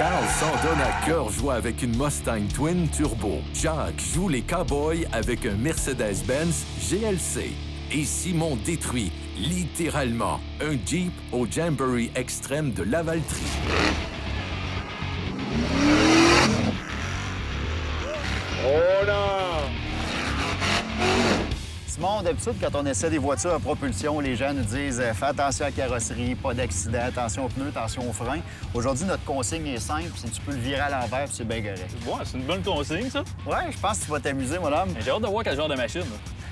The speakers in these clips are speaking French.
Carl s'en donne à cœur joie avec une Mustang Twin Turbo. Jacques joue les cowboys avec un Mercedes-Benz GLC. Et Simon détruit, littéralement, un Jeep au Jamboree extrême de Lavaltrie. Oh non! Simon, d'habitude, quand on essaie des voitures à propulsion, les gens nous disent fais attention à la carrosserie, pas d'accident, attention aux pneus, attention aux freins. Aujourd'hui, notre consigne est simple, c'est que tu peux le virer à l'envers puis c'est bien correct. Ouais, c'est une bonne consigne, ça. Ouais, je pense que tu vas t'amuser, mon homme. J'ai hâte de voir quel genre de machine.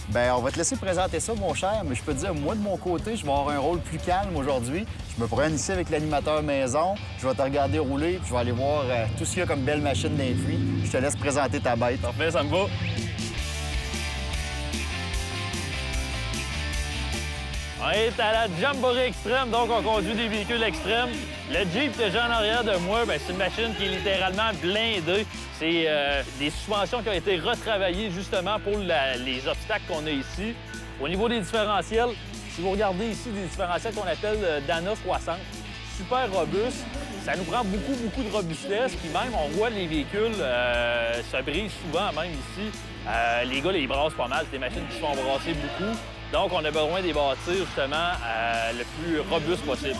Ben, on va te laisser présenter ça, mon cher, mais je peux te dire, moi, de mon côté, je vais avoir un rôle plus calme aujourd'hui. Je me promène ici avec l'animateur maison, je vais te regarder rouler, puis je vais aller voir tout ce qu'il y a comme belle machine dans les puits. Je te laisse présenter ta bête. Parfait, ça me va. On est à la Jamboree extrême, donc on conduit des véhicules extrêmes. Le Jeep que j'ai en arrière de moi, c'est une machine qui est littéralement blindée. C'est des suspensions qui ont été retravaillées justement pour les obstacles qu'on a ici. Au niveau des différentiels, si vous regardez ici des différentiels qu'on appelle Dana 60, super robustes. Ça nous prend beaucoup de robustesse, puis même on voit les véhicules se brisent souvent même ici. Les gars les brassent pas mal, c'est des machines qui se font brasser beaucoup. Donc, on a besoin des bâtir justement le plus robuste possible.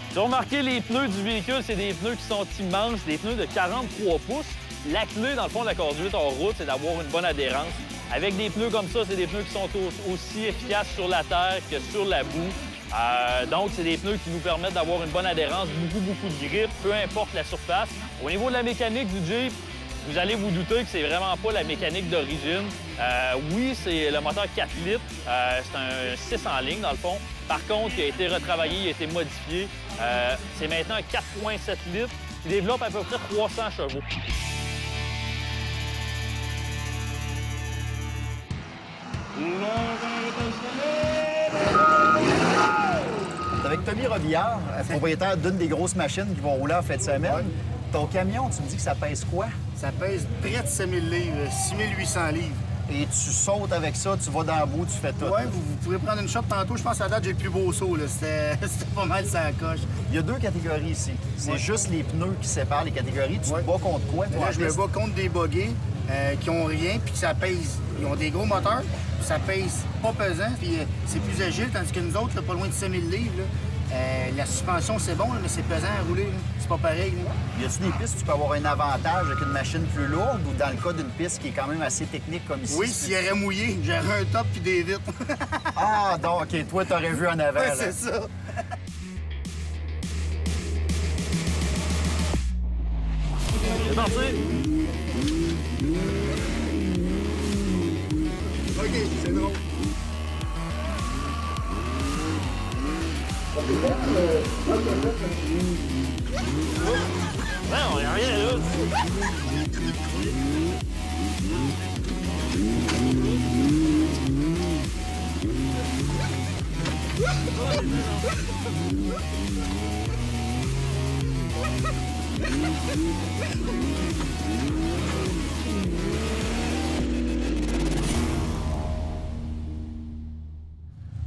Si vous remarquez, les pneus du véhicule, c'est des pneus qui sont immenses, des pneus de 43 pouces. La clé, dans le fond, de la conduite en route, c'est d'avoir une bonne adhérence. Avec des pneus comme ça, c'est des pneus qui sont aussi efficaces sur la terre que sur la boue. Donc, c'est des pneus qui nous permettent d'avoir une bonne adhérence, beaucoup de grip, peu importe la surface. Au niveau de la mécanique du Jeep, vous allez vous douter que c'est vraiment pas la mécanique d'origine. Oui, c'est le moteur 4 litres. C'est un 6 en ligne, dans le fond. Par contre, il a été retravaillé, il a été modifié. C'est maintenant un 4,7 litres qui développe à peu près 300 chevaux. Avec Tommy Robillard, propriétaire d'une des grosses machines qui vont rouler en fin de semaine. Ouais. Ton camion, tu me dis que ça pèse quoi? Ça pèse près de 7 000 livres, 6 800 livres. Et tu sautes avec ça, tu vas dans le bout, tu fais tout. Oui, vous pourrez prendre une shot tantôt. Je pense à la date, j'ai le plus beau saut. C'était pas mal, ça coche. Il y a deux catégories ici. C'est juste les pneus qui séparent les catégories. Tu te bats contre quoi, toi? Là, je me bats contre des buggés qui ont rien, puis que ça pèse. Ils ont des gros moteurs, puis ça pèse pas pesant, puis c'est plus agile, tandis que nous autres, là, pas loin de 7 000 livres, là, la suspension, c'est bon, là, mais c'est pesant à rouler. C'est pas pareil. Là. Y a-t-il des pistes où tu peux avoir un avantage avec une machine plus lourde ou dans le cas d'une piste qui est quand même assez technique comme ici? Oui, s'il y aurait mouillé, j'aurais un top puis des vitres. Ah, donc, OK, toi, t'aurais vu en avant. Oui, c'est ça. C'est parti! OK, c'est drôle. Non, il n'y a rien là.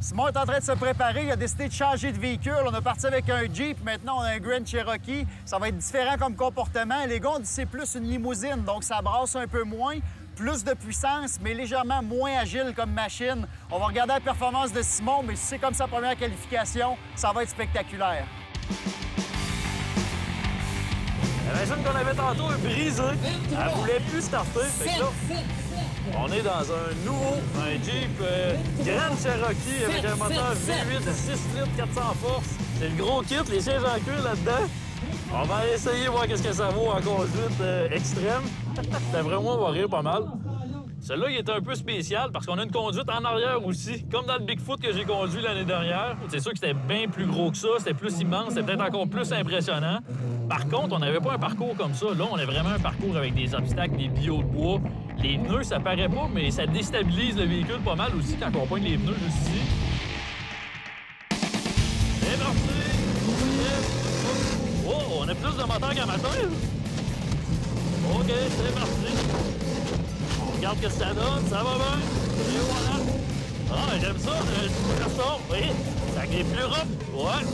Simon est en train de se préparer. Il a décidé de changer de véhicule. On a parti avec un Jeep. Maintenant, on a un Grand Cherokee. Ça va être différent comme comportement. Les gars, on dit que c'est plus une limousine, donc ça brasse un peu moins. Plus de puissance, mais légèrement moins agile comme machine. On va regarder la performance de Simon, mais si c'est comme sa première qualification, ça va être spectaculaire. La machine qu'on avait tantôt est brisée. Elle voulait plus starter. Fait que là, on est dans un Jeep Grand Cherokee avec un moteur V8 de 6 litres, 400 forces. C'est le gros kit, les sièges en cuir là-dedans. On va essayer de voir qu'est-ce que ça vaut en conduite extrême. D'après moi, on va rire pas mal. Celui-là, il est un peu spécial parce qu'on a une conduite en arrière aussi, comme dans le Bigfoot que j'ai conduit l'année dernière. C'est sûr que c'était bien plus gros que ça, c'était plus immense, c'était peut-être encore plus impressionnant. Par contre, on n'avait pas un parcours comme ça. Là, on a vraiment un parcours avec des obstacles, des billots de bois. Les pneus, ça paraît pas, mais ça déstabilise le véhicule pas mal aussi quand on pointe les pneus juste ici. C'est parti! Oh, on a plus de moteur qu'à matin. OK, c'est parti. On regarde ce que ça donne, ça va bien. Et voilà. Ah, j'aime ça, le ressort. Oui, ça grippe plus rough. Ouais.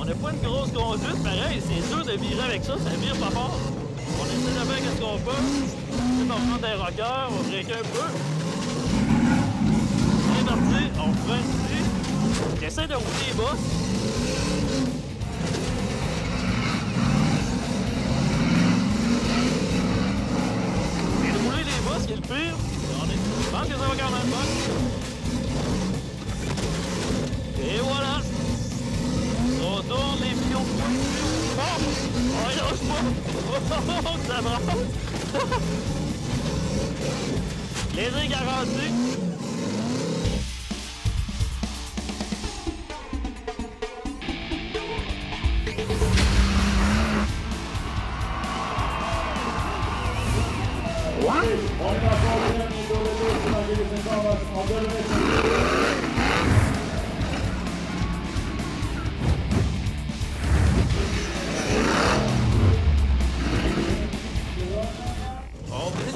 On n'a pas une grosse conduite, pareil, c'est dur de virer avec ça vire pas fort. On essaie de faire ce qu'on peut. On prend des rockers, on break un peu. C'est parti, on freine ici. J'essaie de rouler les bosses. Et de rouler les bosses, qui est le pire. Je pense que ça va quand même bon. Et voilà. On tourne les pions. Oh, il lâche pas! Oh, ça brasse! Les ailes garanties.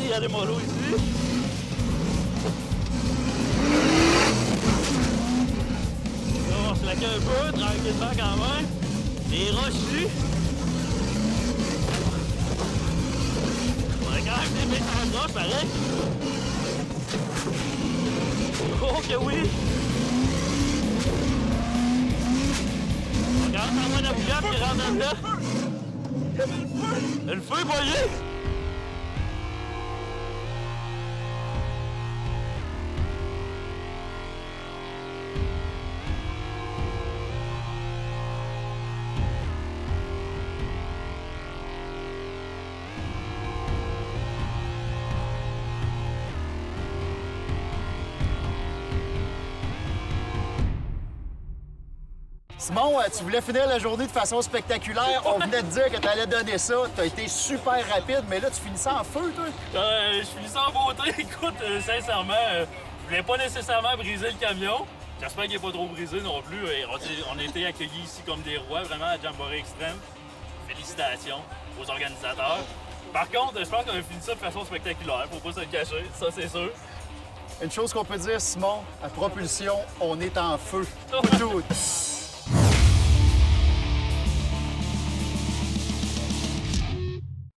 Il y a des molos ici. On se laquer un peu, tranquillement quand même. Les roches ici. On a quand même des méchants roches, pareil. Oh que oui! On regarde en moins de bouillante qui rentre dedans. Le feu est boyé! Simon, tu voulais finir la journée de façon spectaculaire. On venait de dire que tu allais donner ça. Tu as été super rapide, mais là, tu finis ça en feu, toi? Je finis ça en beauté. Écoute, sincèrement, je voulais pas nécessairement briser le camion. J'espère qu'il n'est pas trop brisé non plus. On a été accueillis ici comme des rois, vraiment, à Jamboree Extreme. Félicitations aux organisateurs. Par contre, je pense qu'on a fini ça de façon spectaculaire. Faut pas se le cacher, ça c'est sûr. Une chose qu'on peut dire, Simon, à propulsion, on est en feu. Tout.